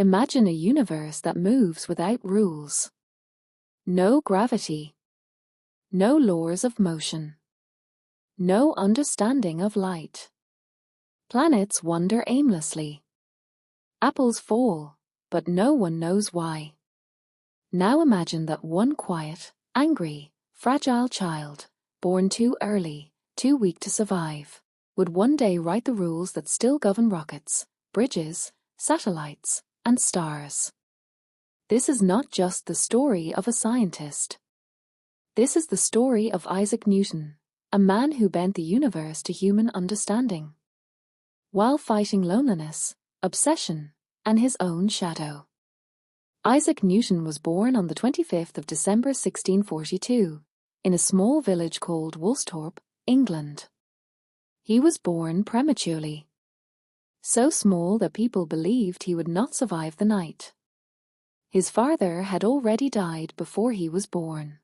Imagine a universe that moves without rules. No gravity. No laws of motion. No understanding of light. Planets wander aimlessly. Apples fall, but no one knows why. Now imagine that one quiet, angry, fragile child, born too early, too weak to survive, would one day write the rules that still govern rockets, bridges, satellites, and stars. This is not just the story of a scientist. This is the story of Isaac Newton, a man who bent the universe to human understanding, while fighting loneliness, obsession, and his own shadow. Isaac Newton was born on the 25th of December 1642, in a small village called Woolsthorpe, England. He was born prematurely, so small that people believed he would not survive the night. His father had already died before he was born.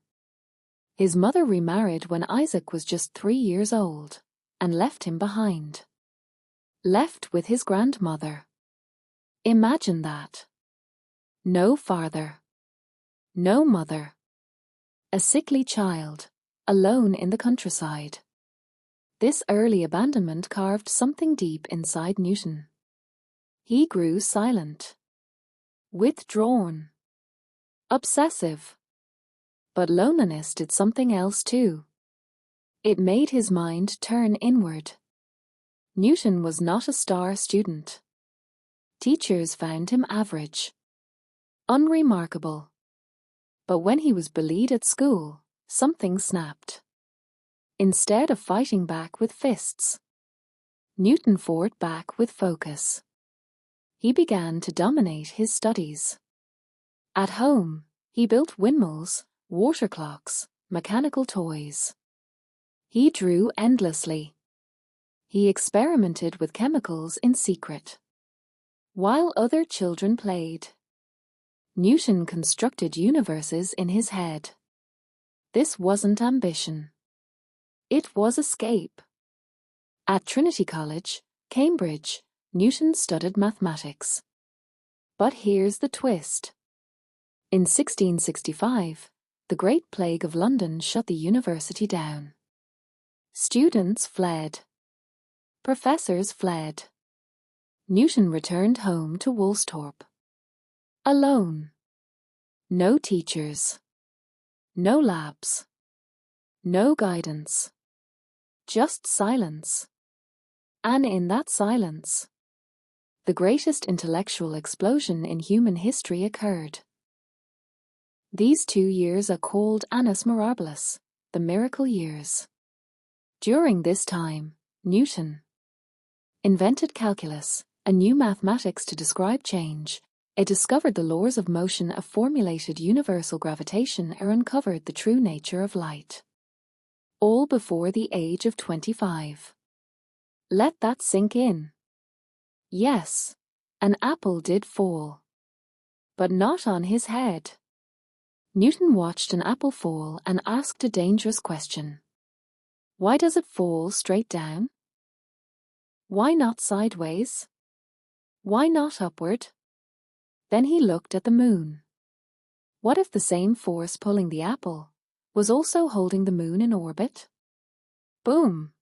His mother remarried when Isaac was just 3 years old, and left him behind. Left with his grandmother. Imagine that. No father. No mother. A sickly child, alone in the countryside. This early abandonment carved something deep inside Newton. He grew silent. Withdrawn. Obsessive. But loneliness did something else too. It made his mind turn inward. Newton was not a star student. Teachers found him average. Unremarkable. But when he was bullied at school, something snapped. Instead of fighting back with fists, Newton fought back with focus. He began to dominate his studies. At home, he built windmills, water clocks, mechanical toys. He drew endlessly. He experimented with chemicals in secret. While other children played, Newton constructed universes in his head. This wasn't ambition. It was escape. At Trinity College, Cambridge, Newton studied mathematics. But here's the twist. In 1665, the Great Plague of London shut the university down. Students fled. Professors fled. Newton returned home to Woolsthorpe. Alone. No teachers. No labs. No guidance. Just silence. And in that silence, the greatest intellectual explosion in human history occurred. These 2 years are called Annus Mirabilis, the miracle years. During this time, Newton invented calculus, a new mathematics to describe change. It discovered the laws of motion, a formulated universal gravitation, or uncovered the true nature of light. All before the age of 25. Let that sink in. Yes, an apple did fall. But not on his head. Newton watched an apple fall and asked a dangerous question. Why does it fall straight down? Why not sideways? Why not upward? Then he looked at the moon. What if the same force pulling the apple was also holding the moon in orbit? Boom!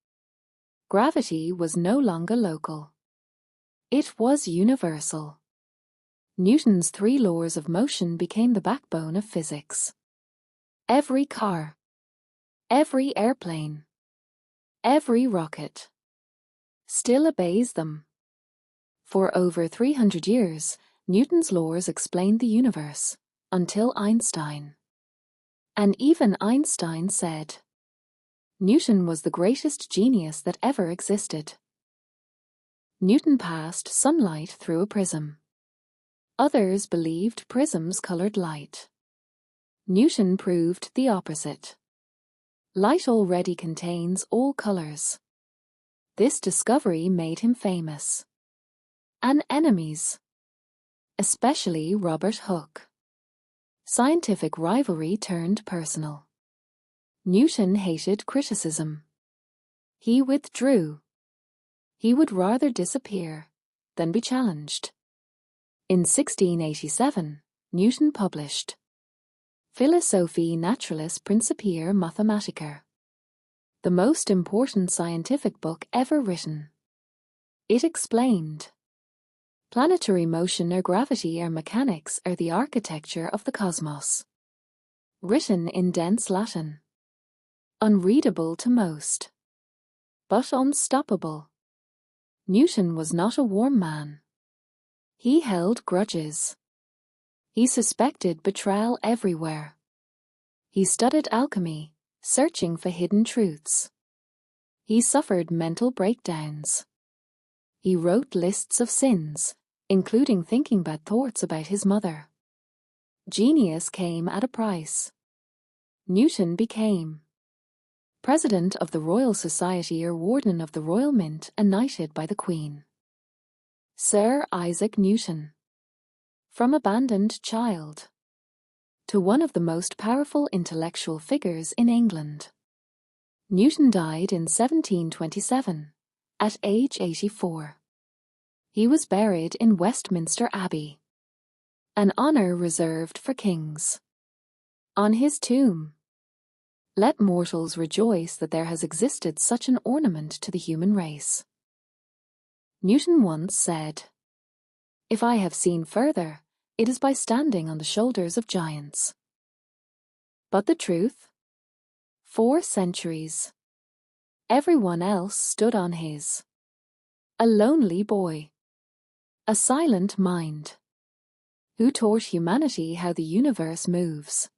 Gravity was no longer local. It was universal. Newton's 3 laws of motion became the backbone of physics. Every car, every airplane, every rocket still obeys them. For over 300 years, Newton's laws explained the universe, until Einstein. And even Einstein said, Newton was the greatest genius that ever existed. Newton passed sunlight through a prism. Others believed prisms colored light. Newton proved the opposite. Light already contains all colors. This discovery made him famous. And enemies. Especially Robert Hooke. Scientific rivalry turned personal. Newton hated criticism. He withdrew. He would rather disappear than be challenged. In 1687, Newton published Philosophiae Naturalis Principia Mathematica, the most important scientific book ever written. It explained planetary motion or gravity or mechanics are the architecture of the cosmos. Written in dense Latin. Unreadable to most, but unstoppable. Newton was not a warm man. He held grudges. He suspected betrayal everywhere. He studied alchemy, searching for hidden truths. He suffered mental breakdowns. He wrote lists of sins, including thinking bad thoughts about his mother. Genius came at a price. Newton became President of the Royal Society or Warden of the Royal Mint, and knighted by the Queen. Sir Isaac Newton. From abandoned child to one of the most powerful intellectual figures in England. Newton died in 1727, at age 84. He was buried in Westminster Abbey, an honour reserved for kings. On his tomb, let mortals rejoice that there has existed such an ornament to the human race. Newton once said, "If I have seen further, it is by standing on the shoulders of giants." But the truth? 4 centuries. Everyone else stood on his. A lonely boy. A silent mind. Who taught humanity how the universe moves.